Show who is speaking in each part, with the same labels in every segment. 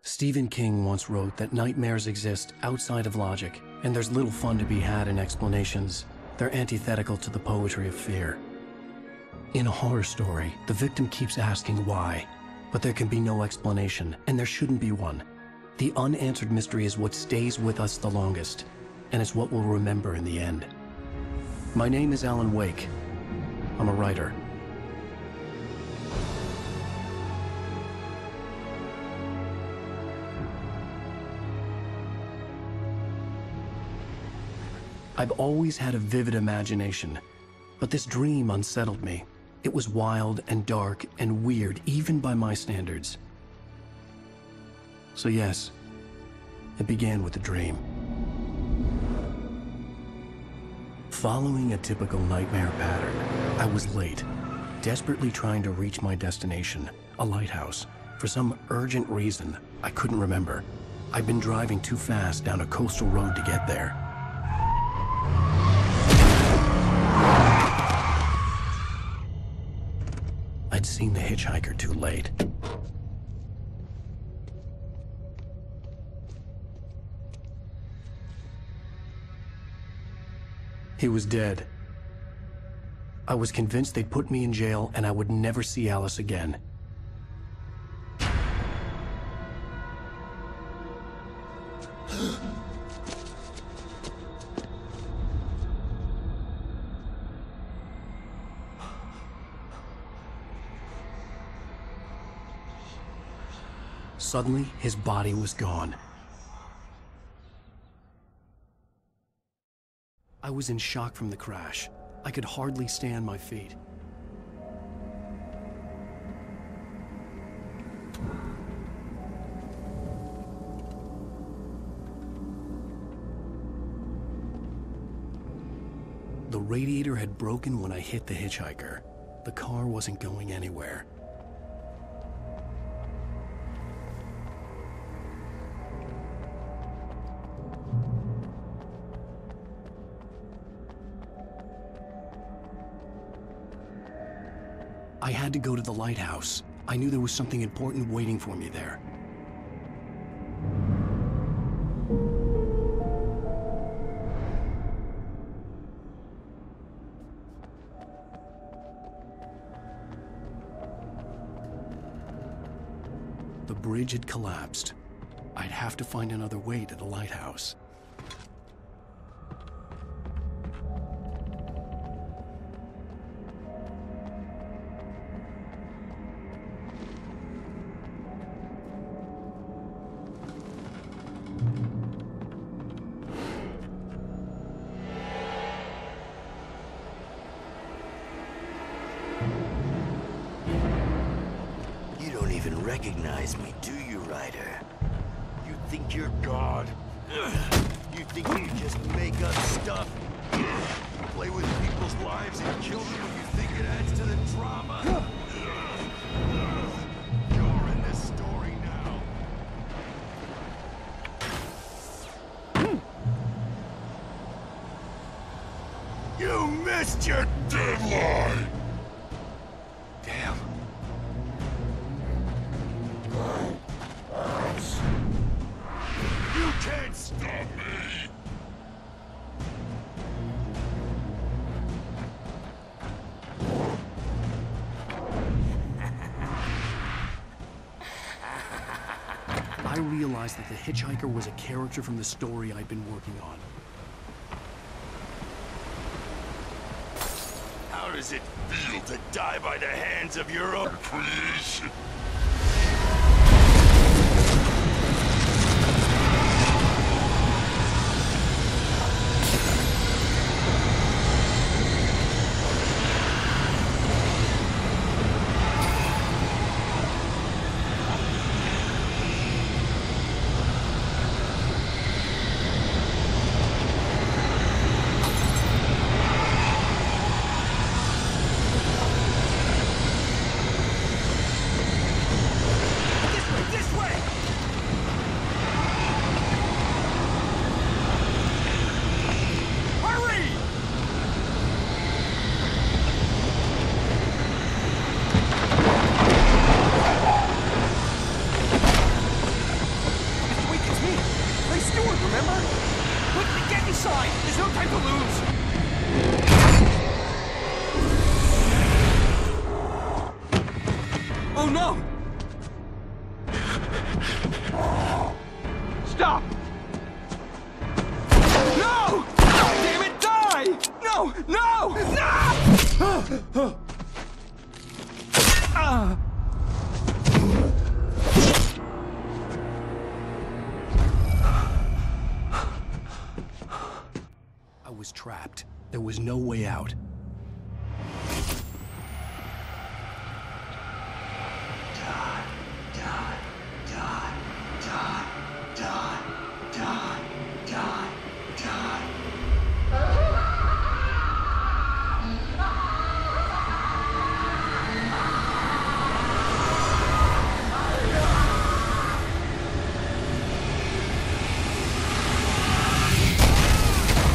Speaker 1: Stephen King once wrote that nightmares exist outside of logic, and there's little fun to be had in explanations. They're antithetical to the poetry of fear. In a horror story, the victim keeps asking why, but there can be no explanation, and there shouldn't be one. The unanswered mystery is what stays with us the longest, and it's what we'll remember in the end. My name is Alan Wake. I'm a writer. I've always had a vivid imagination, but this dream unsettled me. It was wild and dark and weird, even by my standards. So yes, it began with a dream. Following a typical nightmare pattern, I was late, desperately trying to reach my destination, a lighthouse. For some urgent reason, I couldn't remember. I'd been driving too fast down a coastal road to get there. I'd seen the hitchhiker too late. He was dead. I was convinced they'd put me in jail and I would never see Alice again. Suddenly, his body was gone. I was in shock from the crash. I could hardly stay on my feet. The radiator had broken when I hit the hitchhiker. The car wasn't going anywhere. I had to go to the lighthouse. I knew there was something important waiting for me there. The bridge had collapsed. I'd have to find another way to the lighthouse.
Speaker 2: Recognize me, do you, Ryder? You think you're God? You think you just make up stuff? Play with people's lives and kill them when you think it adds to the drama? You're in this story now. You missed your deadline! Damn. You can't stop me!
Speaker 1: I realized that the hitchhiker was a character from the story I'd been working on.
Speaker 2: How does it feel to die by the hands of your own creation?
Speaker 3: No! No! No!
Speaker 1: I was trapped. There was no way out.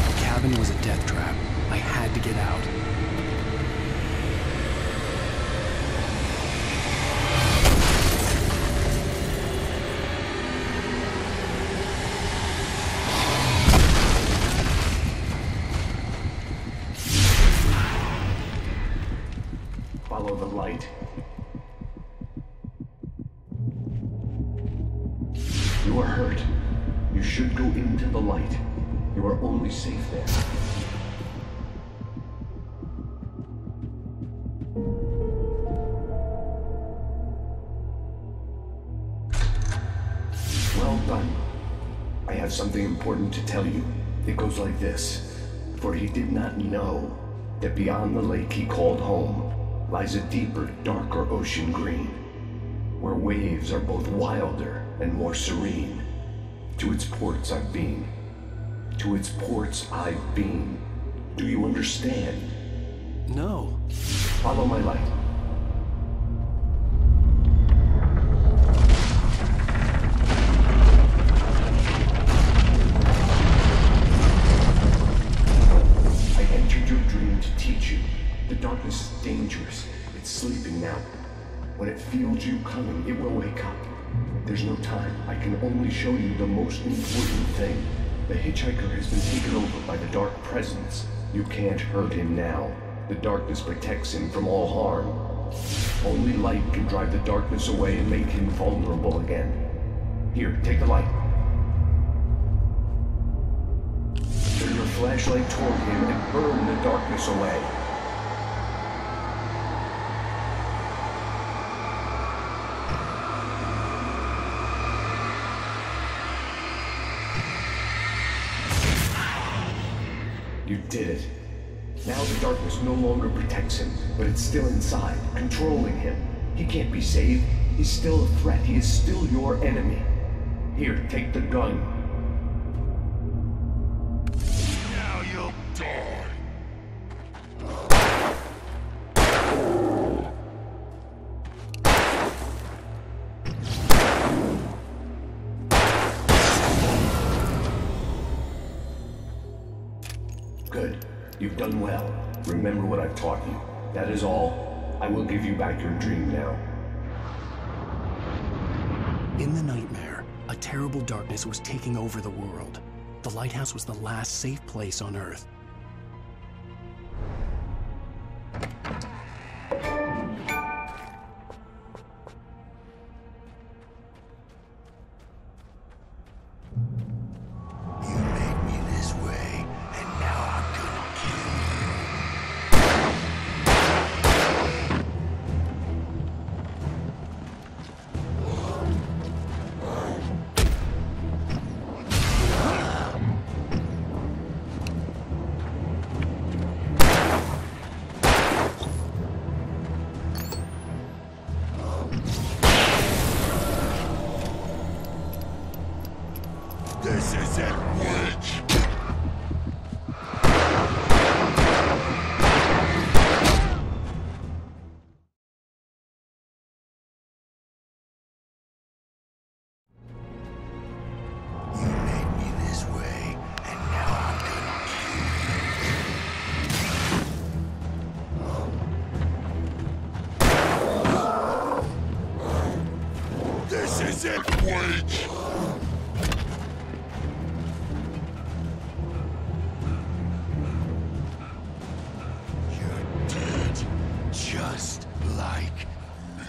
Speaker 1: The cabin was a death trap. I had to get out.
Speaker 4: Follow the light. You are hurt. You should go into the light. You are only safe there. Well done. I have something important to tell you. It goes like this. For he did not know that beyond the lake he called home lies a deeper, darker ocean green, where waves are both wilder and more serene. To its ports I've been. To its ports I've been. Do you understand?
Speaker 1: No.
Speaker 4: Follow my light. I entered your dream to teach you. The darkness is dangerous. It's sleeping now. When it feels you coming, it will wake up. There's no time. I can only show you the most important thing. The hitchhiker has been taken over by the dark presence. You can't hurt him now. The darkness protects him from all harm. Only light can drive the darkness away and make him vulnerable again. Here, take the light. Turn your flashlight toward him and burn the darkness away. You did it. Now the darkness no longer protects him, but it's still inside, controlling him. He can't be saved. He's still a threat. He is still your enemy. Here, take the gun.
Speaker 2: Now you'll die.
Speaker 4: Good. You've done well. Remember what I've taught you. That is all. I will give you back your dream now.
Speaker 1: In the nightmare, a terrible darkness was taking over the world. The lighthouse was the last safe place on Earth.
Speaker 2: You made me this way, and now I'm gonna kill This isn't witch. You made me this way, and now I'm gonna kill you. This isn't witch. You're dead, just like me.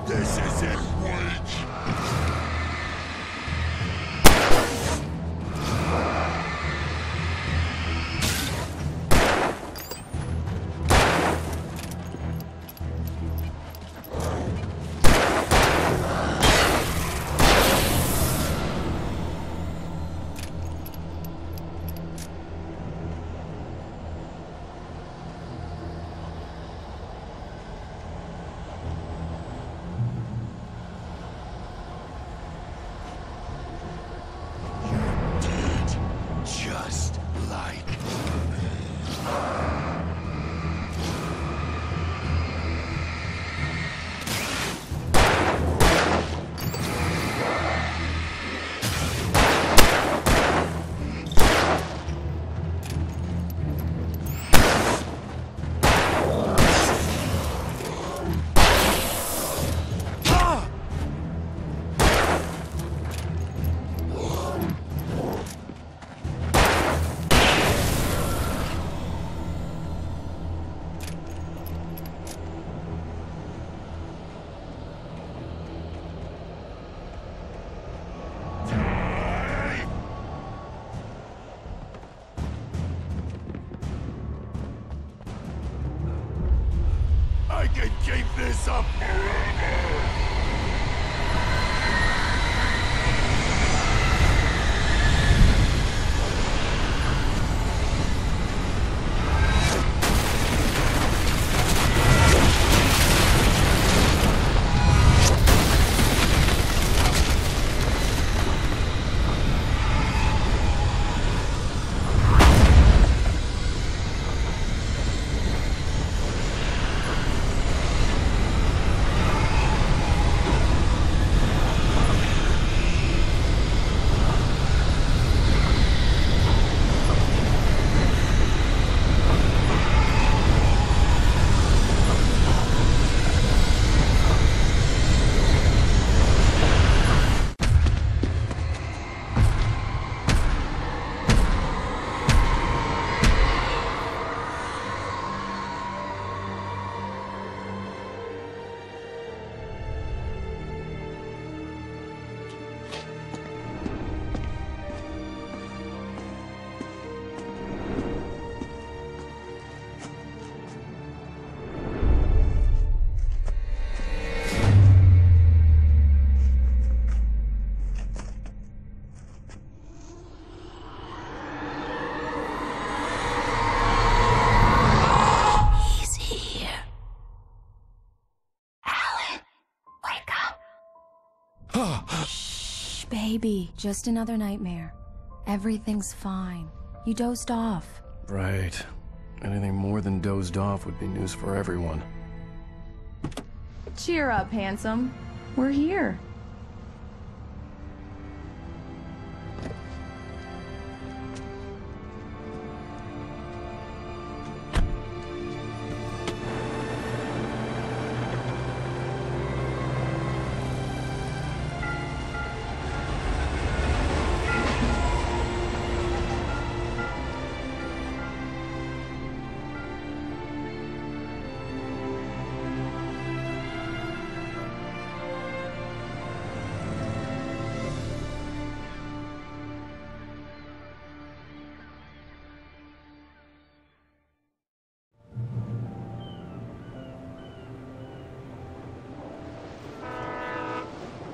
Speaker 2: This is it, Wake! Just like I can keep this up forever!
Speaker 5: Shh, baby. Just another nightmare. Everything's fine. You dozed off.
Speaker 1: Right. Anything more than dozed off would be news for everyone.
Speaker 6: Cheer up, handsome. We're here.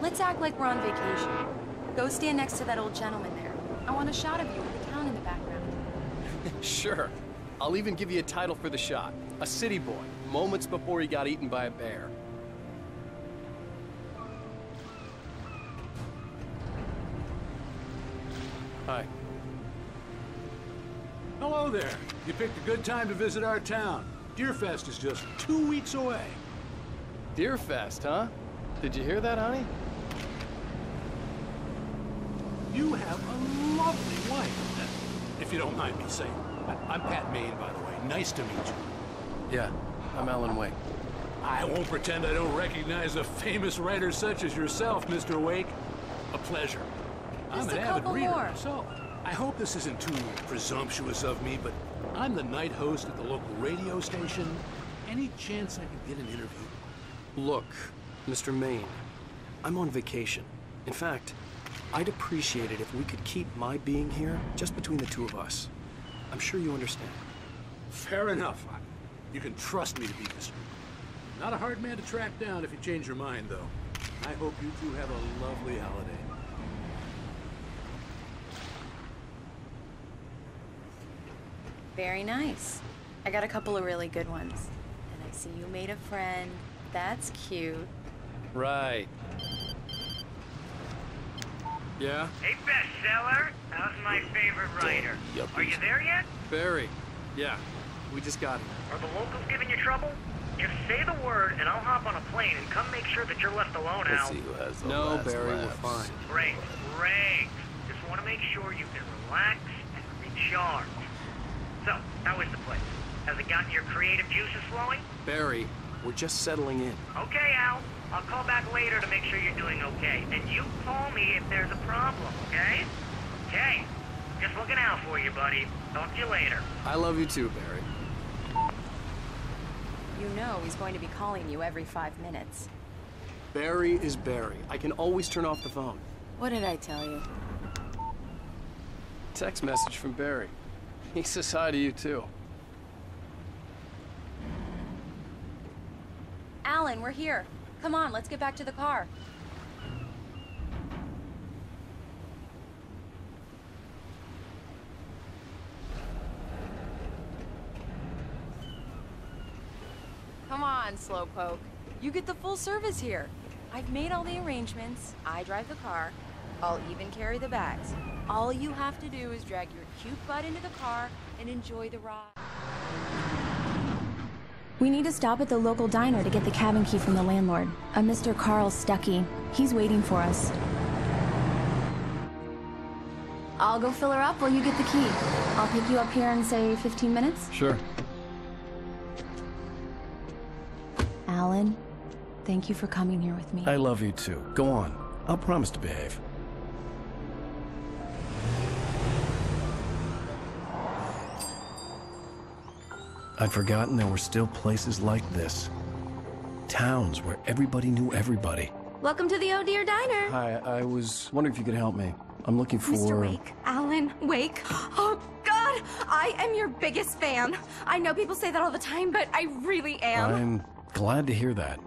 Speaker 5: Let's act like we're on vacation. Go stand next to that old gentleman there. I want a shot of you with the town in the background.
Speaker 7: Sure. I'll even give you a title for the shot. A city boy, moments before he got eaten by a bear. Hi.
Speaker 8: Hello there. You picked a good time to visit our town. Deerfest is just 2 weeks away.
Speaker 7: Deerfest, huh? Did you hear that, honey?
Speaker 8: You have a lovely wife, if you don't mind me saying. I'm Pat Maine, by the way. Nice to meet you.
Speaker 7: Yeah, I'm Alan Wake.
Speaker 8: I won't pretend I don't recognize a famous writer such as yourself, Mr. Wake. A pleasure. I'm
Speaker 5: Just
Speaker 8: an
Speaker 5: a
Speaker 8: avid
Speaker 5: couple
Speaker 8: reader,
Speaker 5: more.
Speaker 8: so I hope this isn't too presumptuous of me, but I'm the night host at the local radio station. Any chance I could get an interview?
Speaker 7: Look,
Speaker 1: Mr. Maine, I'm on vacation. In fact, I'd appreciate it if we could keep my being here just between the two of us. I'm sure you understand.
Speaker 8: Fair enough. You can trust me to be discreet. Not a hard man to track down if you change your mind, though. I hope you two have a lovely holiday.
Speaker 5: Very nice. I got a couple of really good ones. And I see you made a friend. That's cute.
Speaker 1: Right. Yeah?
Speaker 9: Hey, bestseller. How's my favorite writer? Are you there yet?
Speaker 1: Barry. Yeah. We just got here.
Speaker 9: Are the locals giving you trouble? Just say the word, and I'll hop on a plane and come make sure that you're left alone, Al.
Speaker 1: No, Barry, we're fine.
Speaker 9: Great, great. Just want to make sure you can relax and recharge. So, how is the place? Has it gotten your creative juices flowing?
Speaker 1: Barry, we're just settling in.
Speaker 9: Okay, Al. I'll call back later to make sure you're doing okay. And you call me if there's a problem, okay? Okay. Just looking out for you, buddy. Talk to you later.
Speaker 1: I love you too, Barry.
Speaker 5: You know he's going to be calling you every 5 minutes.
Speaker 1: Barry is Barry. I can always turn off the phone.
Speaker 5: What did I tell you?
Speaker 1: Text message from Barry. He says hi to you too.
Speaker 5: Alan, we're here. Come on, let's get back to the car. Come on, Slowpoke. You get the full service here. I've made all the arrangements. I drive the car. I'll even carry the bags. All you have to do is drag your cute butt into the car and enjoy the ride.
Speaker 6: We need to stop at the local diner to get the cabin key from the landlord, a Mr. Carl Stuckey. He's waiting for us. I'll go fill her up while you get the key. I'll pick you up here in, say, 15 minutes?
Speaker 1: Sure.
Speaker 6: Alan, thank you for coming here with me.
Speaker 1: I love you too. Go on. I'll promise to behave. I'd forgotten there were still places like this. Towns where everybody knew everybody.
Speaker 10: Welcome to the Oh Dear Diner.
Speaker 1: Hi, I was wondering if you could help me. I'm looking for...
Speaker 10: Mr. Wake. Alan Wake. Oh, God! I am your biggest fan. I know people say that all the time, but I really am.
Speaker 1: I'm glad to hear that.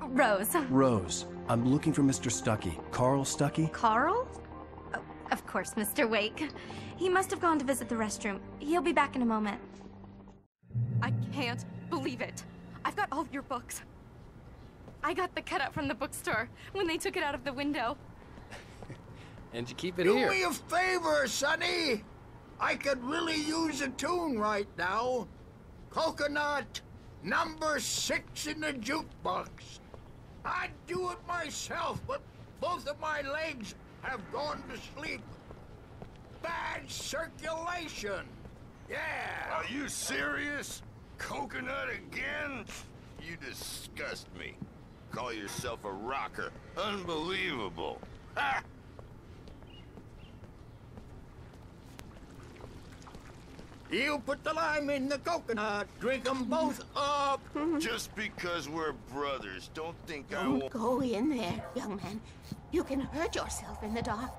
Speaker 10: Rose.
Speaker 1: Rose, I'm looking for Mr. Stuckey. Carl Stuckey?
Speaker 10: Carl? Oh, of course, Mr. Wake. He must have gone to visit the restroom. He'll be back in a moment. I can't believe it. I've got all of your books. I got the cutout from the bookstore when they took it out of the window.
Speaker 1: And you keep it
Speaker 11: Do
Speaker 1: here.
Speaker 11: me a favor, Sonny. I could really use a tune right now. Coconut, number 6 in the jukebox. I'd do it myself, but both of my legs have gone to sleep. Bad circulation. Yeah.
Speaker 2: Are you serious? Coconut again? You disgust me. Call yourself a rocker. Unbelievable. Ha!
Speaker 11: You put the lime in the coconut. Drink them both up.
Speaker 2: Just because we're brothers, don't think I
Speaker 10: Don't
Speaker 2: won't...
Speaker 10: go in there, young man. You can hurt yourself in the dark.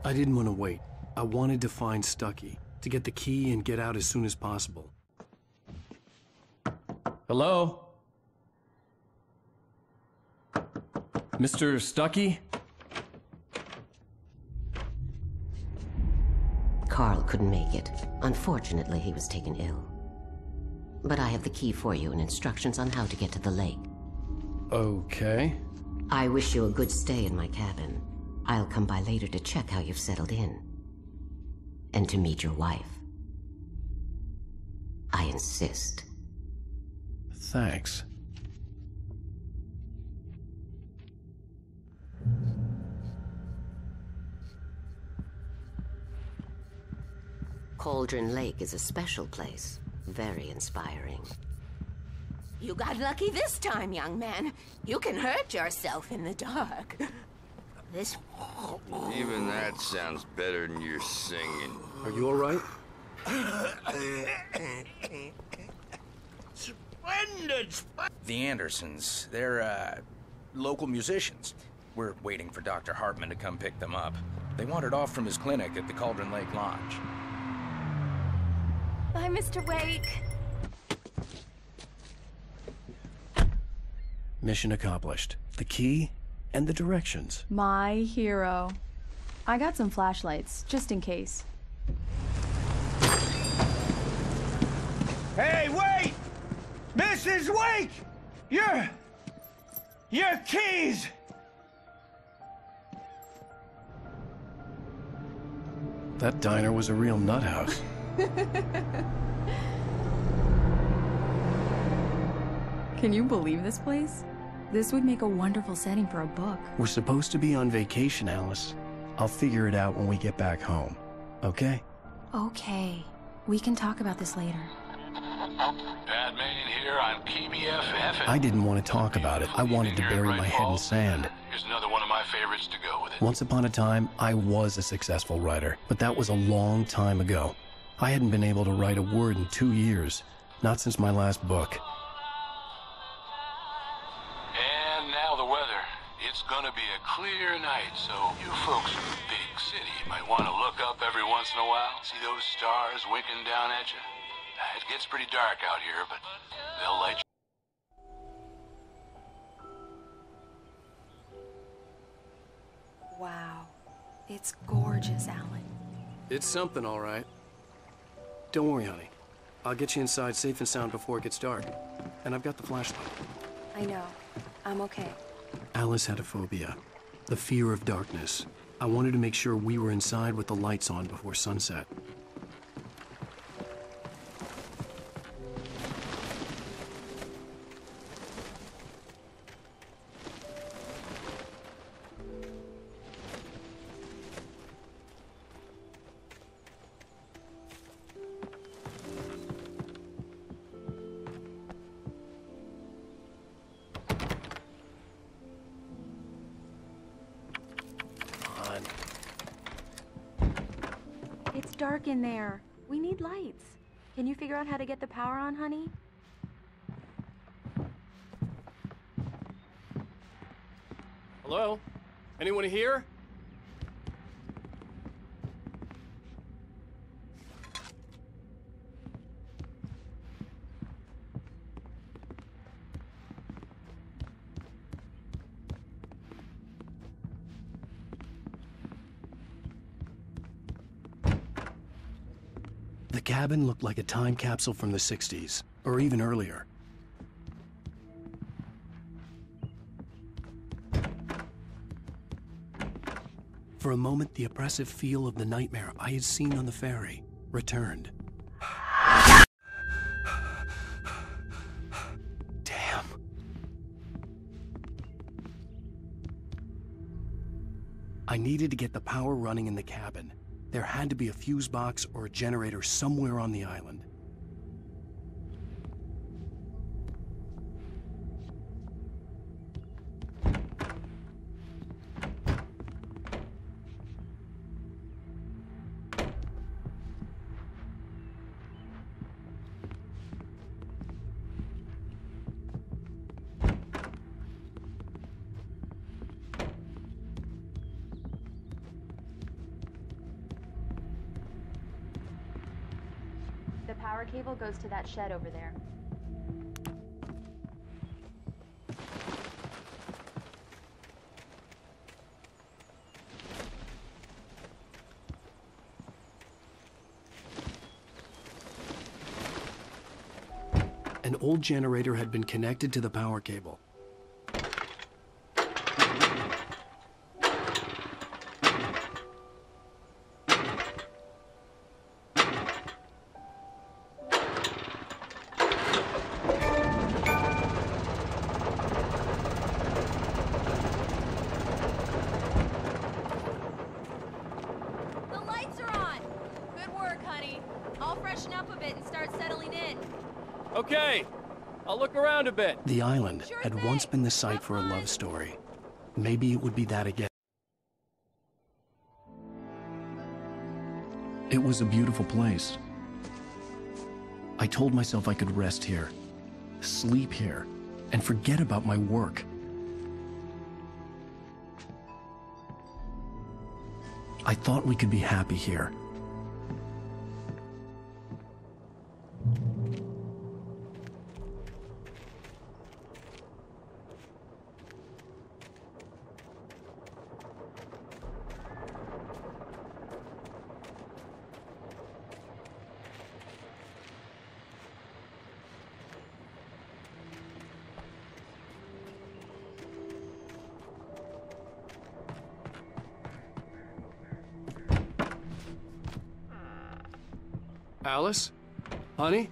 Speaker 1: I didn't want to wait. I wanted to find Stuckey, to get the key and get out as soon as possible. Hello? Mr. Stuckey?
Speaker 12: Carl couldn't make it. Unfortunately, he was taken ill. But I have the key for you and instructions on how to get to the lake.
Speaker 1: Okay.
Speaker 12: I wish you a good stay in my cabin. I'll come by later to check how you've settled in. And to meet your wife. I insist.
Speaker 1: Thanks.
Speaker 12: Cauldron Lake is a special place. Very inspiring.
Speaker 10: You got lucky this time, young man. You can hurt yourself in the dark. This...
Speaker 2: Even that sounds better than your singing.
Speaker 1: Are you all right?
Speaker 11: Splendid!
Speaker 13: The Andersons, they're, local musicians. We're waiting for Dr. Hartman to come pick them up. They wandered off from his clinic at the Cauldron Lake Lodge.
Speaker 10: Bye, Mr. Wake.
Speaker 1: Mission accomplished. The key and the directions.
Speaker 6: My hero. I got some flashlights, just in case.
Speaker 3: Hey, wait! Mrs. Wake! Your keys!
Speaker 1: That diner was a real nut house.
Speaker 6: Can you believe this place? This would make a wonderful setting for a book.
Speaker 1: We're supposed to be on vacation, Alice. I'll figure it out when we get back home. Okay?
Speaker 6: Okay. We can talk about this later.
Speaker 8: Bad man here on KBFF.
Speaker 1: I didn't want to talk about it. I wanted to bury my head in sand.
Speaker 8: Here's another one of my favorites to go with it.
Speaker 1: Once upon a time, I was a successful writer, but that was a long time ago. I hadn't been able to write a word in 2 years, not since my last book.
Speaker 8: And now the weather. It's gonna be a clear night, so you folks in the big city might want to look up every once in a while. See those stars winking down at you? It gets pretty dark out here, but they'll light you.
Speaker 5: Wow. It's gorgeous, Alan.
Speaker 7: It's something, all right. Don't worry, honey. I'll get you inside safe and sound before it gets dark. And I've got the flashlight.
Speaker 5: I know. I'm okay.
Speaker 1: Alice had a phobia, the fear of darkness. I wanted to make sure we were inside with the lights on before sunset.
Speaker 6: It's dark in there. We need lights. Can you figure out how to get the power on, honey?
Speaker 7: Hello? Anyone here?
Speaker 1: The cabin looked like a time capsule from the 60s, or even earlier. For a moment, the oppressive feel of the nightmare I had seen on the ferry returned. Damn. I needed to get the power running in the cabin. There had to be a fuse box or a generator somewhere on the island.
Speaker 6: The power cable goes to that shed over there.
Speaker 1: An old generator had been connected to the power cable.
Speaker 7: Okay, I'll look around a bit.
Speaker 1: The island had once been the site for a love story. Maybe it would be that again. It was a beautiful place. I told myself I could rest here, sleep here, and forget about my work. I thought we could be happy here.
Speaker 7: Alice? Honey?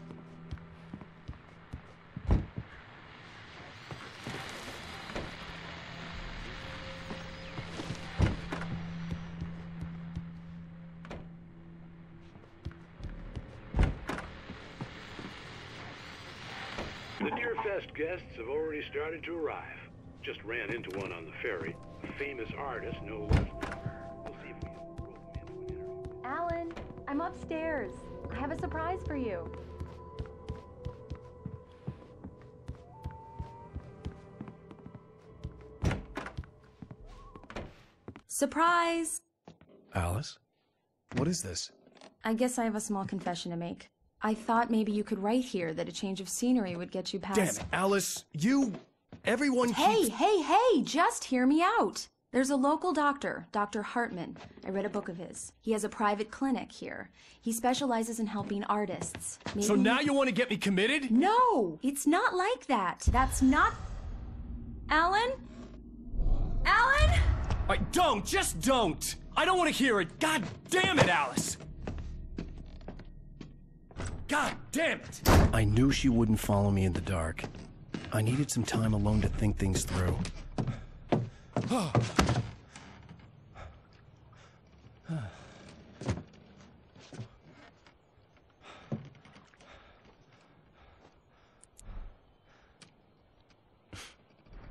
Speaker 14: The Deer Fest guests have already started to arrive. Just ran into one on the ferry. A famous artist, no less. We'll see if we can roll them into an interview.
Speaker 5: Alan, I'm upstairs. I have a surprise for you. Surprise!
Speaker 7: Alice? What is this?
Speaker 6: I guess I have a small confession to make. I thought maybe you could write here that a change of scenery would get you past...
Speaker 7: Damn it, Alice! Everyone
Speaker 6: keeps... Hey! Just hear me out! There's a local doctor, Dr. Hartman. I read a book of his. He has a private clinic here. He specializes in helping artists. Maybe...
Speaker 7: So now you want to get me committed?
Speaker 6: No! It's not like that. That's not... Alan? Alan?
Speaker 7: Just don't! I don't want to hear it! God damn it, Alice! God damn it! I knew she wouldn't follow me in the dark. I needed some time alone to think things through.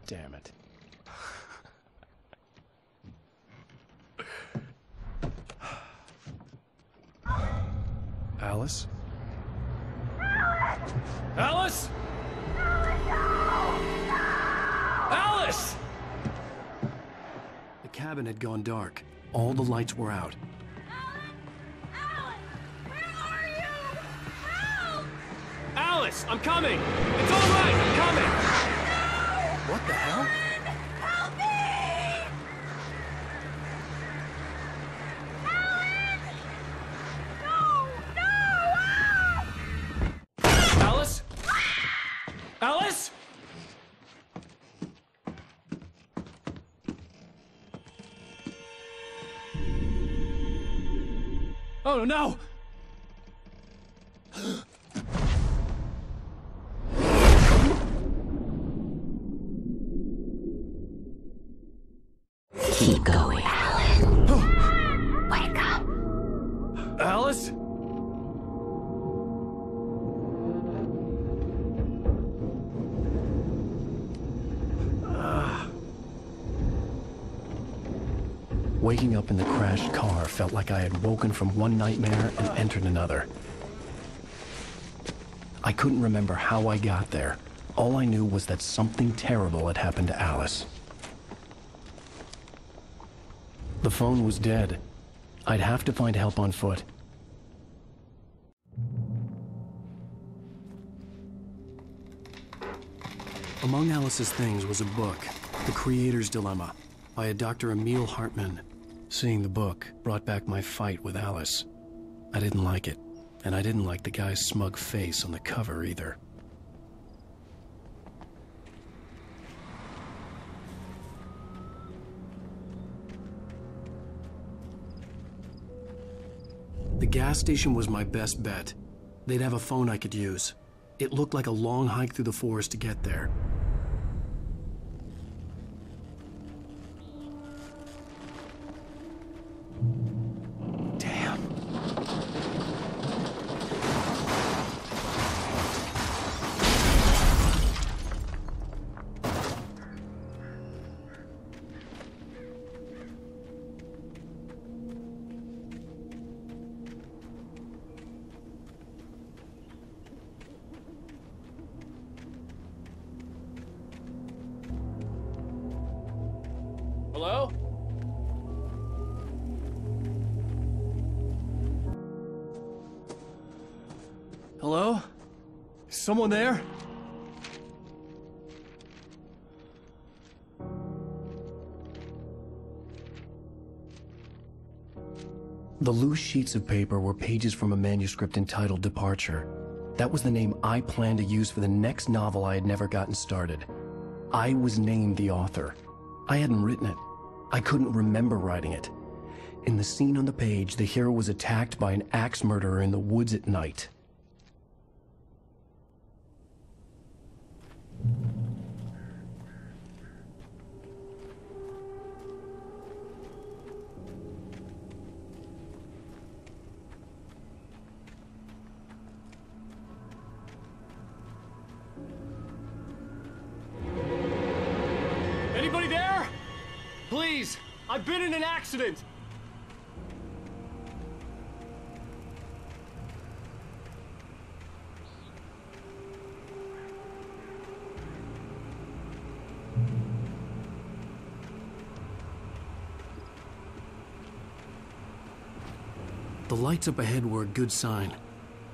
Speaker 7: Damn it. Alice? Alice? Alice! The cabin had gone dark. All the lights were out.
Speaker 5: Alan, where are you? Help!
Speaker 7: Alice, I'm coming! It's all right, I'm coming!
Speaker 5: No!
Speaker 7: What the hell?
Speaker 5: Help me! Alan! No!
Speaker 7: Alice? Alice? Oh no!
Speaker 12: Keep going, Alan. Wake up.
Speaker 7: Alice? Waking up in the crashed car felt like I had woken from one nightmare and entered another. I couldn't remember how I got there. All I knew was that something terrible had happened to Alice. The phone was dead. I'd have to find help on foot. Among Alice's things was a book, The Creator's Dilemma, by a Dr. Emil Hartman. Seeing the book brought back my fight with Alice. I didn't like it, and I didn't like the guy's smug face on the cover either. The gas station was my best bet. They'd have a phone I could use. It looked like a long hike through the forest to get there. Damn. Hello? Someone there? The loose sheets of paper were pages from a manuscript entitled Departure. That was the name I planned to use for the next novel I had never gotten started. I was named the author. I hadn't written it. I couldn't remember writing it. In the scene on the page, the hero was attacked by an axe murderer in the woods at night.
Speaker 15: Anybody there? Please, I've been in an accident.
Speaker 7: The lights up ahead were a good sign.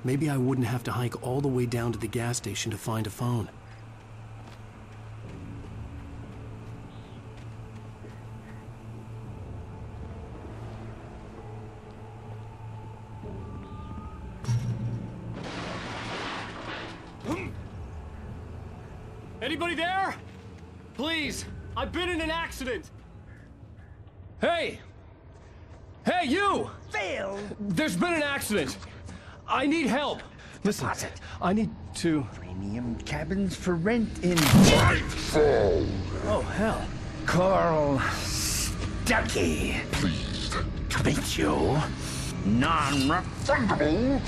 Speaker 7: Maybe I wouldn't have to hike all the way down to the gas station to find a phone.
Speaker 15: Anybody there? Please, I've been in an accident. Hey! Hey, you!
Speaker 3: Phil!
Speaker 15: There's been an accident. I need help.
Speaker 7: Listen, I need to...
Speaker 3: Premium cabins for rent in...
Speaker 11: Brightfall!
Speaker 7: Oh, hell.
Speaker 3: Carl Stuckey.
Speaker 11: Pleased
Speaker 3: To meet you. Non-refundable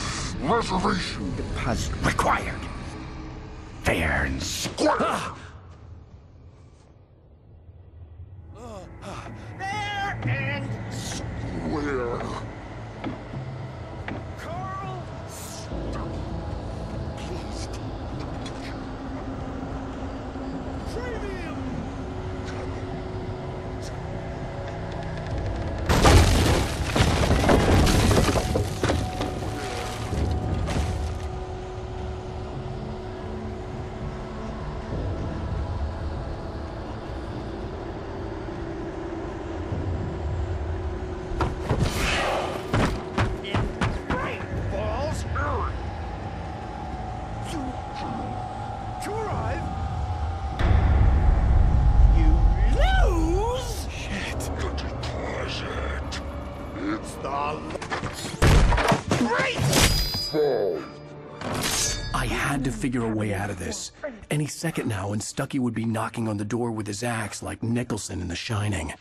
Speaker 11: reservation
Speaker 3: deposit required. Fair and square. Fair and
Speaker 11: Where?
Speaker 3: Carl Stuckey. Please take Premium. To arrive, you lose.
Speaker 11: Shit. The deposit. It's the
Speaker 3: Brightfall.
Speaker 7: I had to figure a way out of this. Any second now, and Stuckey would be knocking on the door with his axe like Nicholson in The Shining.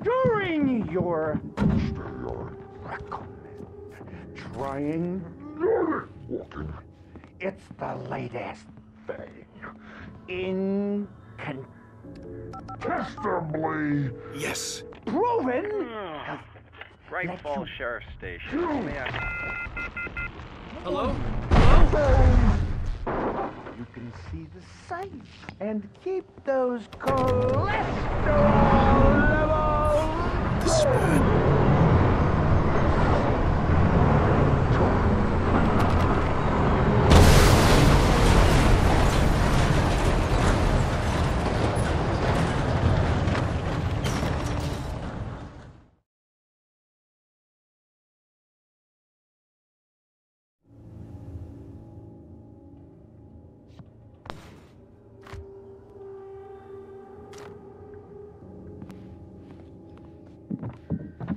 Speaker 3: During your trying
Speaker 11: walking.
Speaker 3: it's the latest thing. Incontestably
Speaker 7: Yes.
Speaker 3: proven.
Speaker 16: Braight-Fall's Sheriff Station.
Speaker 15: Hello?
Speaker 3: You can see the sight and keep those cholesterol levels.
Speaker 7: The spud.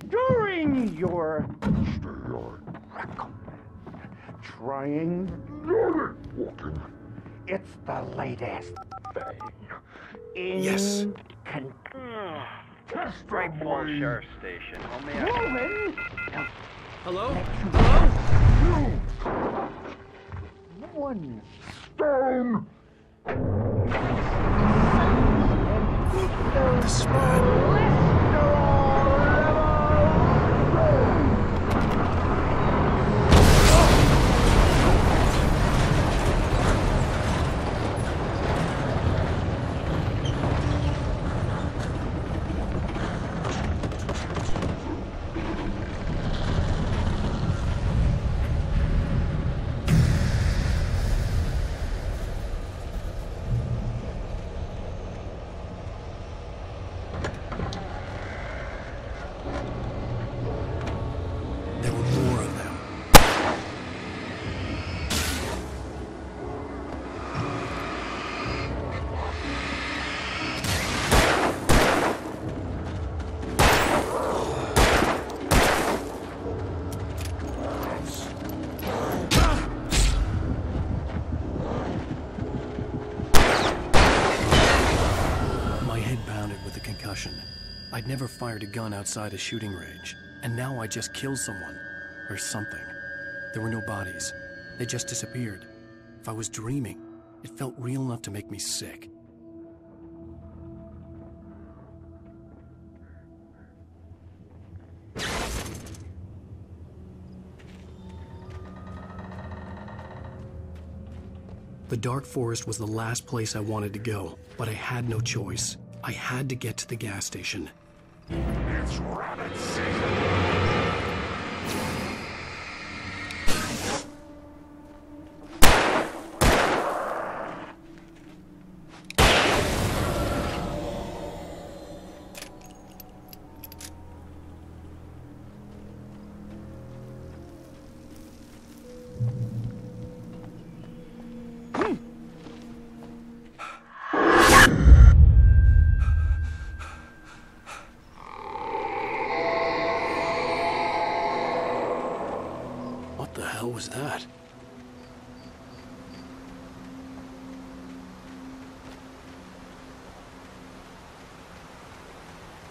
Speaker 3: During your trying
Speaker 11: walking.
Speaker 3: it's the latest thing.
Speaker 7: Yes.
Speaker 16: Braight-Fall's Sheriff Station.
Speaker 3: Proven.
Speaker 15: Hello?
Speaker 3: One
Speaker 11: Stone!
Speaker 7: The spud. never fired a gun outside a shooting range, and now I just killed someone. Or something. There were no bodies. They just disappeared. If I was dreaming, it felt real enough to make me sick. The dark forest was the last place I wanted to go, but I had no choice. I had to get to the gas station.
Speaker 17: It's rabbit season!
Speaker 7: What the hell was that?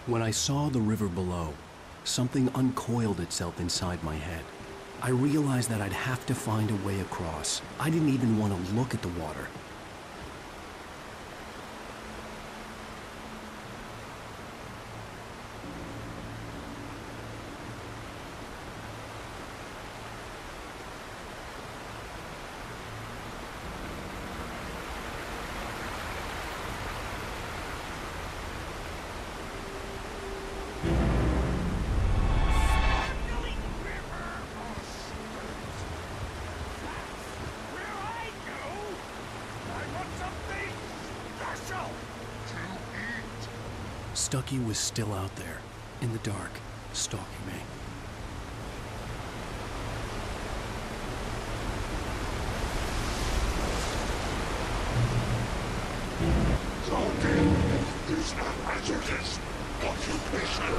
Speaker 7: When I saw the river below, something uncoiled itself inside my head. I realized that I'd have to find a way across. I didn't even want to look at the water. Stucky was still out there, in the dark, stalking me.
Speaker 17: Talking is a hazardous occupation.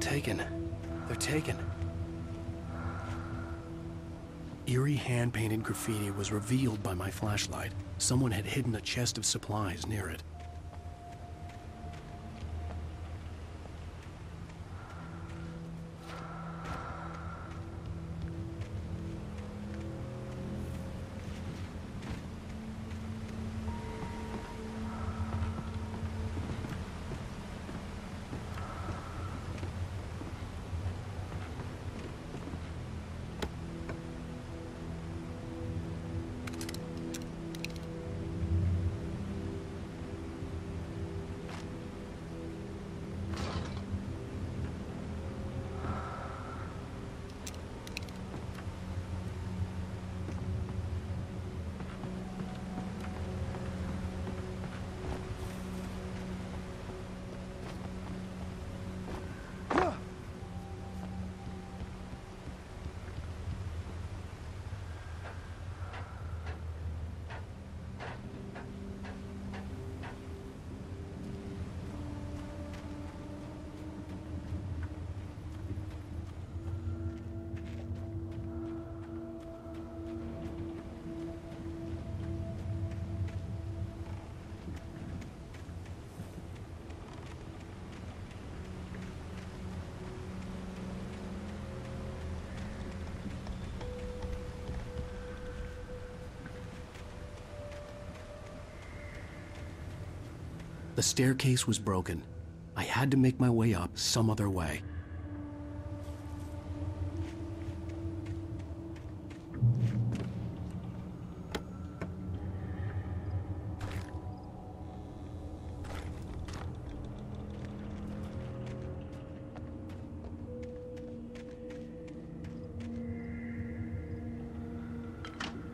Speaker 7: Taken. They're taken. Eerie hand-painted graffiti was revealed by my flashlight. Someone had hidden a chest of supplies near it. The staircase was broken. I had to make my way up some other way.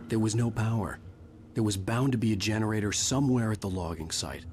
Speaker 7: There was no power. There was bound to be a generator somewhere at the logging site.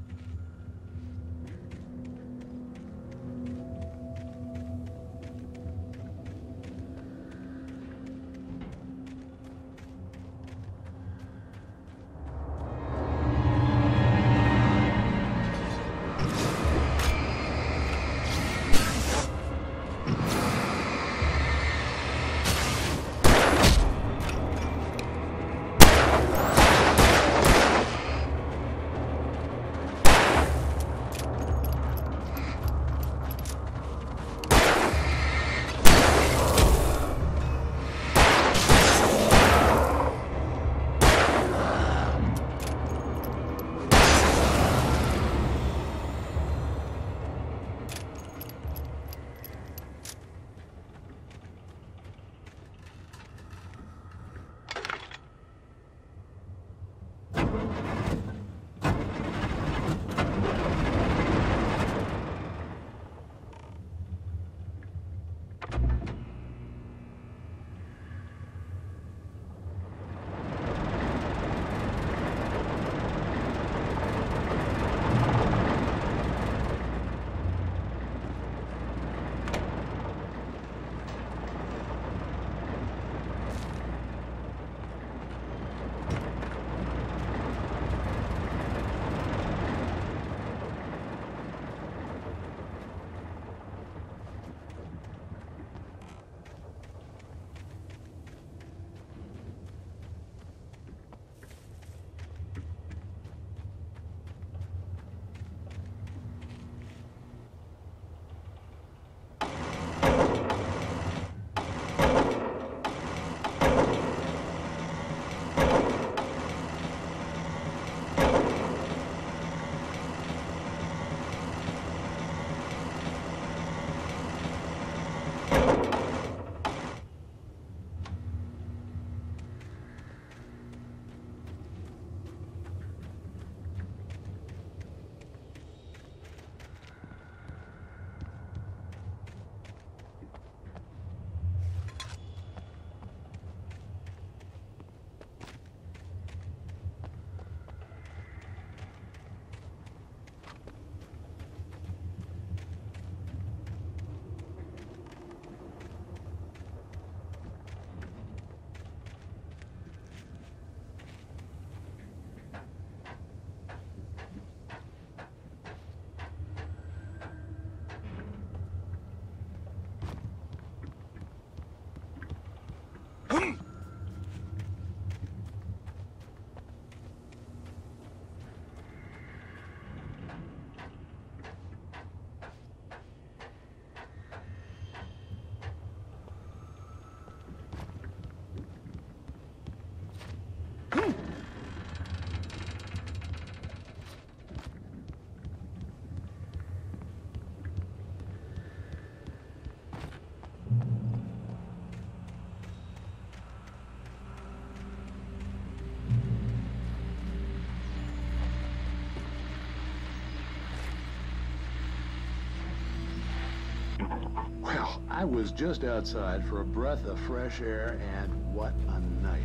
Speaker 18: Well, I was just outside for a breath of fresh air, and what a night.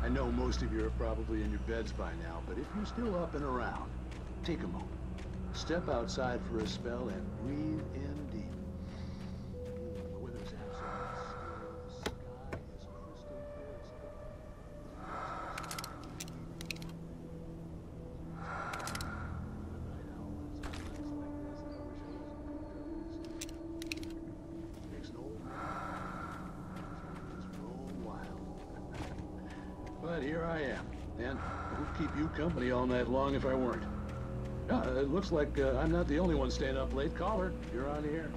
Speaker 18: I know most of you are probably in your beds by now, but if you're still up and around, take a moment. Step outside for a spell and breathe in deep. The weather's absolutely still. The sky is crystal clear. But here I am, and I would keep you company all night long if I weren't. It looks like I'm not the only one staying up late. Caller, you're on the air.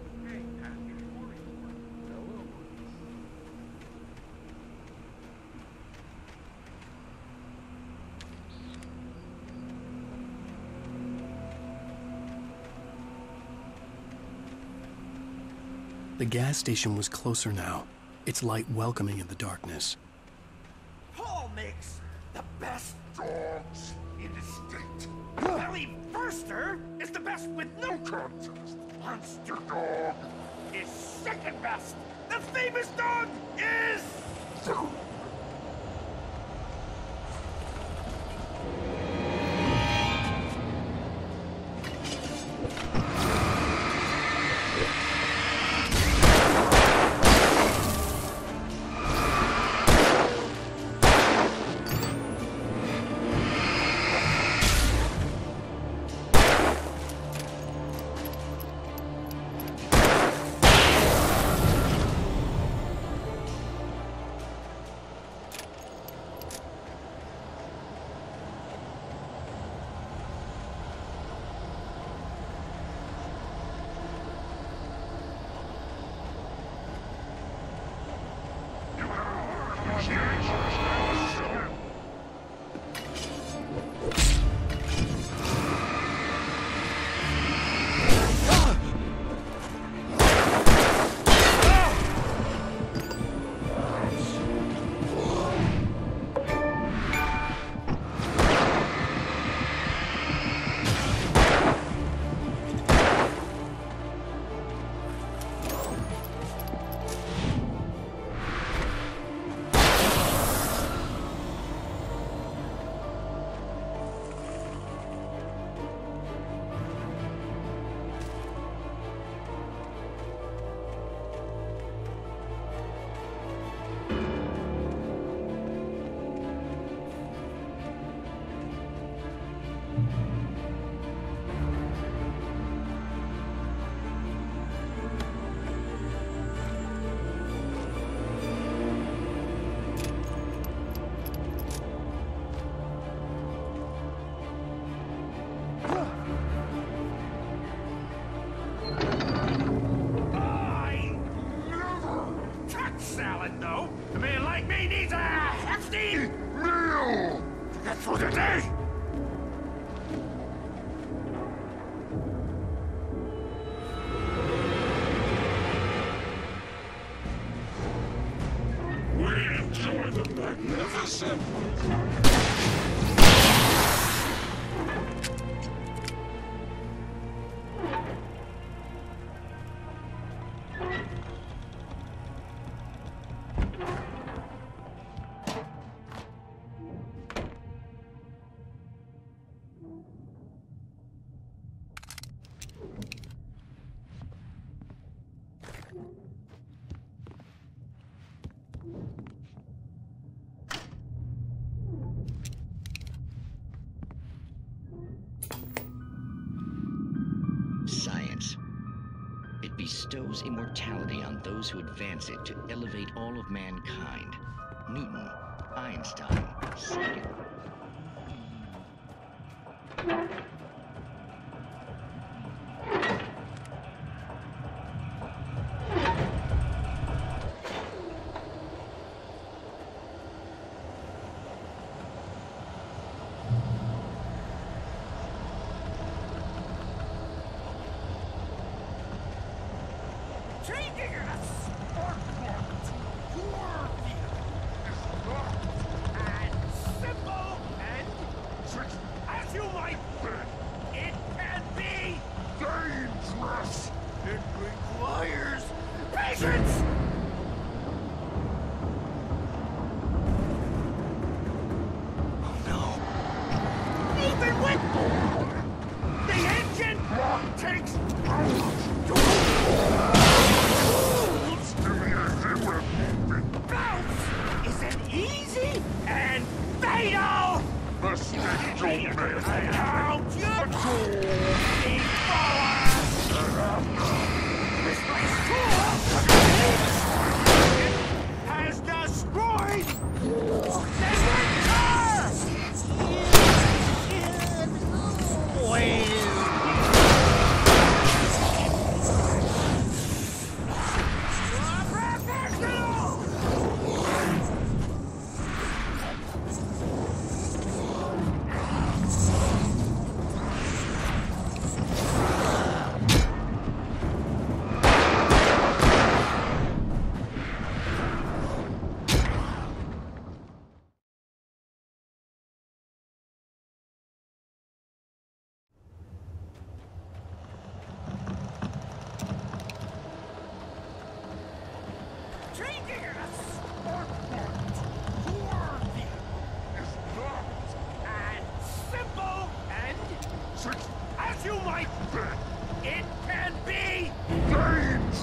Speaker 1: The gas station was closer now, its light welcoming in the darkness.
Speaker 11: Paul makes the best dogs in the state. Billy Burster is the best with no contest. Monster Dog is second best. The famous dog is...
Speaker 19: Science. It bestows immortality on those who advance it to elevate all of mankind. Newton, Einstein, Sagan.
Speaker 11: This place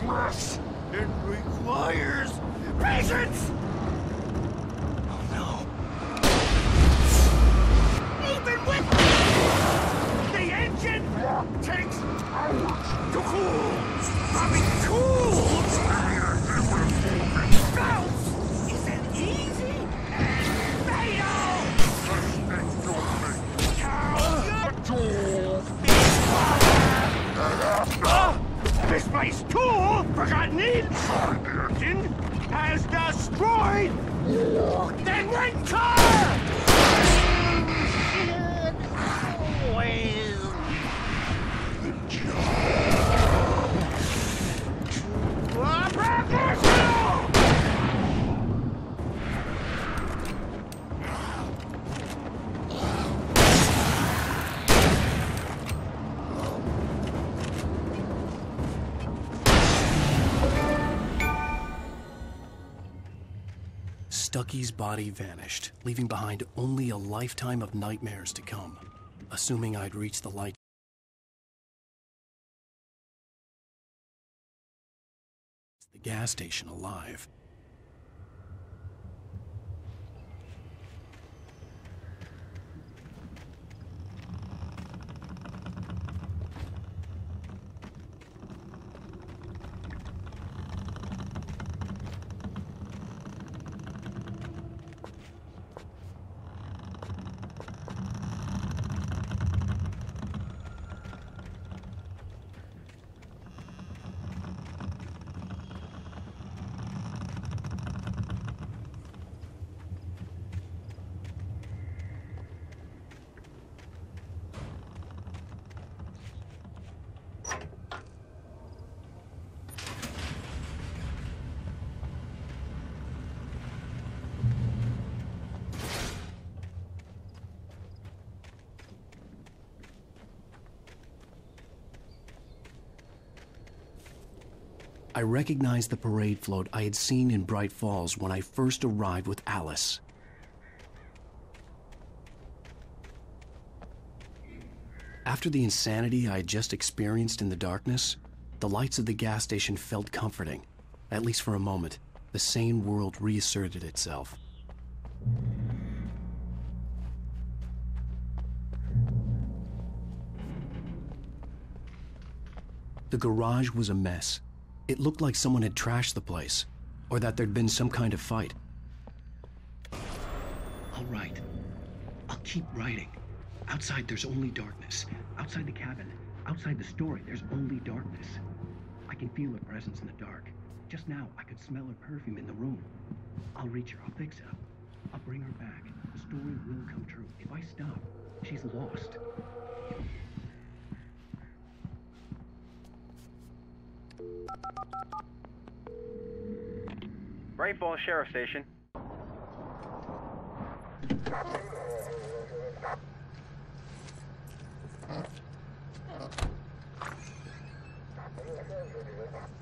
Speaker 17: useless!
Speaker 11: It requires patience!
Speaker 17: Oh no.
Speaker 11: Even with the engine takes hours to cool! I mean, cool! Bounce isn't easy and fatal! Misplaced tool forgotten inside the engine has destroyed the one car!
Speaker 1: Stucky's body vanished, leaving behind only a lifetime of nightmares to come. Assuming I'd reach the light. The gas station alive. I recognized the parade float I had seen in Braight-Fall's when I first arrived with Alice. After the insanity I had just experienced in the darkness, the lights of the gas station felt comforting. At least for a moment, the sane world reasserted itself. The garage was a mess. It looked like someone had trashed the place, or that there'd been some kind of fight.
Speaker 7: All right. I'll keep writing. Outside, there's only darkness. Outside the cabin, outside the story, there's only darkness. I can feel her presence in the dark. Just now, I could smell her perfume in the room. I'll reach her. I'll fix it up. I'll bring her back. The story will come true. If I stop, she's lost.
Speaker 16: Braight-Falls Sheriff Station.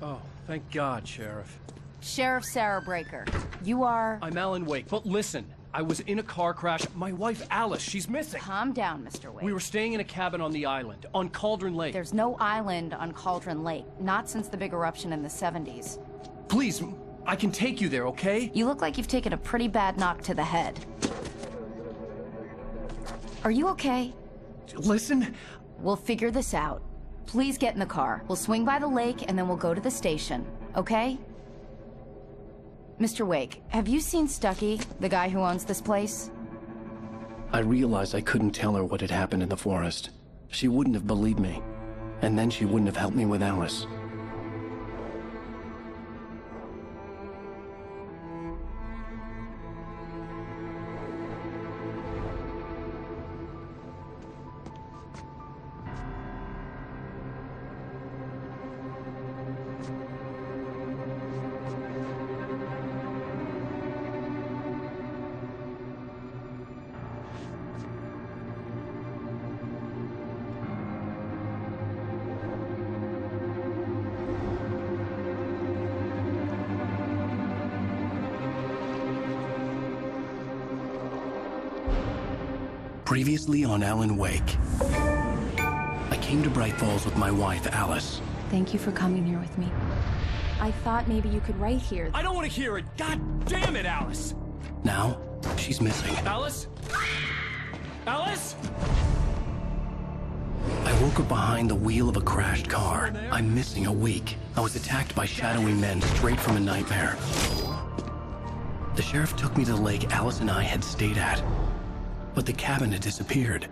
Speaker 15: Oh, thank God, Sheriff.
Speaker 5: Sheriff Sarah Breaker. You are...
Speaker 15: I'm Alan Uэйк, but listen. I was in a car crash. My wife, Alice, she's missing.
Speaker 5: Calm down, Mr. Uэйk.
Speaker 15: We were staying in a cabin on the island, on Cauldron Lake.
Speaker 5: There's no island on Cauldron Lake. Not since the big eruption in the 70s.
Speaker 15: Please, I can take you there, okay?
Speaker 5: You look like you've taken a pretty bad knock to the head. Are you okay?
Speaker 15: Listen.
Speaker 5: We'll figure this out. Please get in the car. We'll swing by the lake and then we'll go to the station, okay? Mr. Uэйk, have you seen Stucky, the guy who owns this place?
Speaker 1: I realized I couldn't tell her what had happened in the forest. She wouldn't have believed me. And then she wouldn't have helped me with Alice. Previously on Alan Uэйk. I came to Braight-Fall's with my wife, Alice.
Speaker 6: Thank you for coming here with me. I thought maybe you could write here.
Speaker 15: I don't want to hear it! God damn it, Alice!
Speaker 7: Now, she's missing.
Speaker 15: Alice? Alice?
Speaker 7: I woke up behind the wheel of a crashed car. I'm missing a week. I was attacked by shadowy men straight from a nightmare. The sheriff took me to the lake Alice and I had stayed at, but the cabin had disappeared.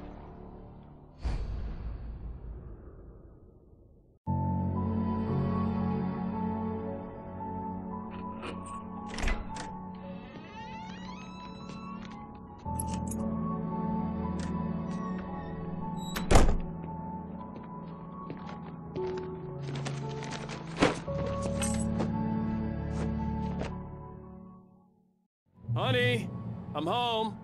Speaker 15: Honey, I'm home.